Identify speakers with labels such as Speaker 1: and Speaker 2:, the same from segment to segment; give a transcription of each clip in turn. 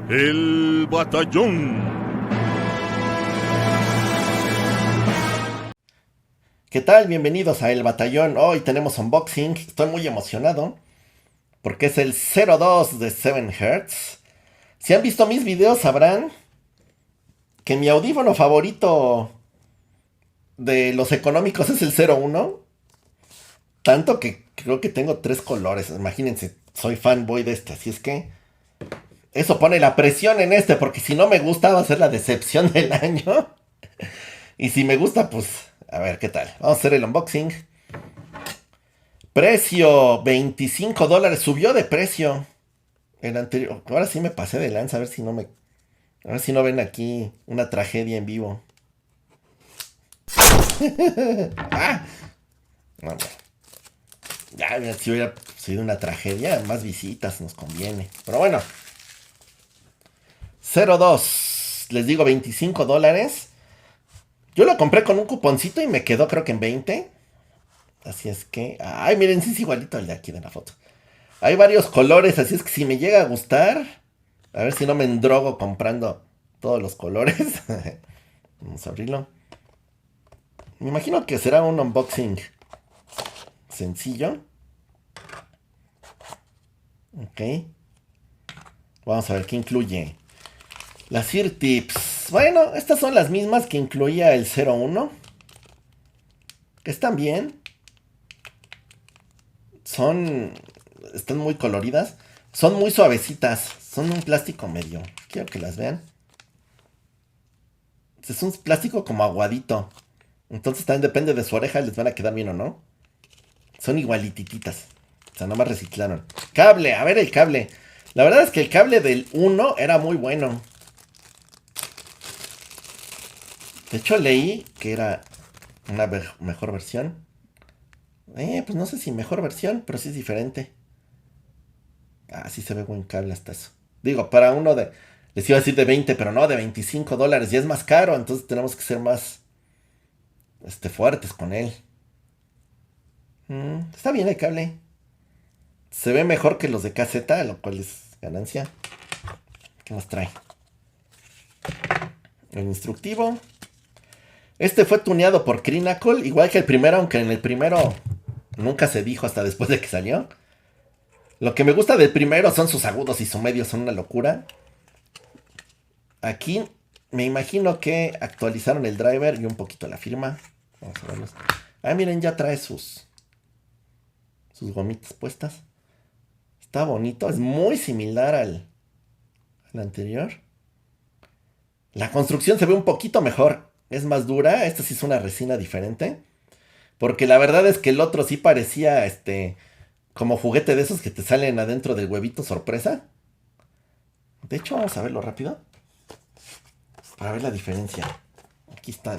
Speaker 1: El Batallón.
Speaker 2: ¿Qué tal? Bienvenidos a El Batallón. Hoy tenemos unboxing. Estoy muy emocionado porque es el 02 de 7 Hz. Si han visto mis videos sabrán que mi audífono favorito de los económicos es el 01. Tanto que creo que tengo 3 colores. Imagínense, soy fanboy de este. Así es que eso pone la presión en este, porque si no me gusta va a ser la decepción del año. Y si me gusta, pues a ver qué tal. Vamos a hacer el unboxing. Precio, $25. Subió de precio. El anterior. Ahora sí me pasé de lanza. A ver si no ven aquí una tragedia en vivo. ¡Ah! No, bueno. Ya, si hubiera sido una tragedia, más visitas nos conviene. Pero bueno. 02. Les digo $25. Yo lo compré con un cuponcito y me quedó creo que en 20. Así es que... Ay, miren, sí es igualito al de aquí de la foto. Hay varios colores, así es que si me llega a gustar... A ver si no me endrogo comprando todos los colores. Vamos a abrirlo. Me imagino que será un unboxing sencillo. Ok. Vamos a ver qué incluye. Las Ear Tips. Bueno, estas son las mismas que incluía el 01. Que están bien. Están muy coloridas. Son muy suavecitas. Son un plástico medio. Quiero que las vean. Es un plástico como aguadito. Entonces también depende de su oreja. Les van a quedar bien o no. Son igualitititas. O sea, nomás reciclaron. Cable. A ver el cable. La verdad es que el cable del 1 era muy bueno. De hecho leí que era una mejor versión. Pues no sé si mejor versión, pero sí es diferente. Ah, sí se ve buen cable hasta eso. Digo, para uno de... Les iba a decir de 20, pero no, de $25. Ya es más caro, entonces tenemos que ser más fuertes con él. Está bien el cable. Se ve mejor que los de caseta, lo cual es ganancia. ¿Qué más trae? El instructivo. Este fue tuneado por Crinacle, igual que el primero, aunque en el primero nunca se dijo hasta después de que salió. Lo que me gusta del primero son sus agudos y su medio, son una locura. Aquí me imagino que actualizaron el driver y un poquito la firma. Vamos a verlos. Ah, miren, ya trae sus gomitas puestas. Está bonito, es muy similar al anterior. La construcción se ve un poquito mejor. Es más dura, esta sí es una resina diferente. Porque la verdad es que el otro sí parecía como juguete de esos que te salen adentro del huevito sorpresa. De hecho, vamos a verlo rápido. Para ver la diferencia. Aquí está.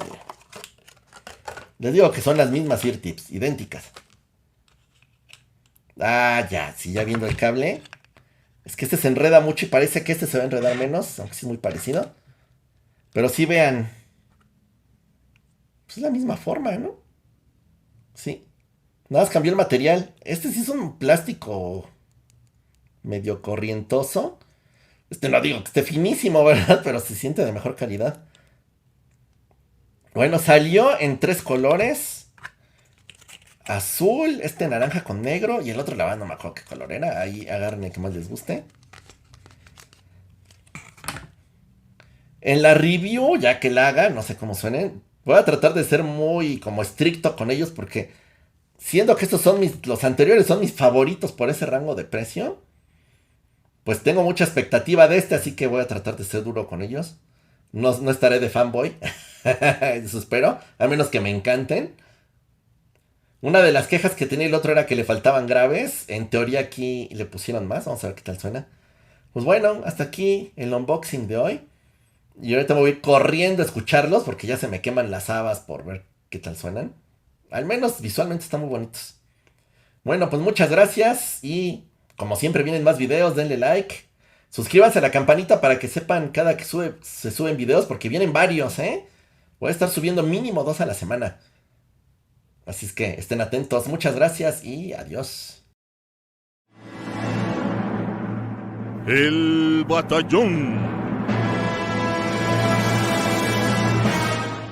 Speaker 2: Les digo que son las mismas Ear Tips, idénticas. Ah, ya, sí, ya viendo el cable. Es que este se enreda mucho y parece que este se va a enredar menos, aunque sí es muy parecido. Pero sí vean. Pues es la misma forma, ¿no? Sí. Nada más cambió el material. Este sí es un plástico medio corrientoso. No digo que esté finísimo, ¿verdad? Pero se siente de mejor calidad. Bueno, salió en 3 colores. Azul, naranja con negro. Y el otro, la verdad, no me acuerdo qué color era. Ahí agarren el que más les guste. En la review, ya que la haga, no sé cómo suenen, voy a tratar de ser muy como estricto con ellos porque siendo que estos son los anteriores son mis favoritos por ese rango de precio, pues tengo mucha expectativa de así que voy a tratar de ser duro con ellos. No estaré de fanboy, eso espero, a menos que me encanten. Una de las quejas que tenía el otro era que le faltaban graves, en teoría aquí le pusieron más, vamos a ver qué tal suena. Pues bueno, hasta aquí el unboxing de hoy. Y ahorita me voy a ir corriendo a escucharlos porque ya se me queman las habas por ver qué tal suenan. Al menos visualmente están muy bonitos. Bueno, pues muchas gracias y como siempre vienen más videos, denle like. Suscríbanse a la campanita para que sepan cada que se suben videos porque vienen varios, ¿eh? Voy a estar subiendo mínimo 2 a la semana. Así es que estén atentos. Muchas gracias y adiós.
Speaker 1: El batallón.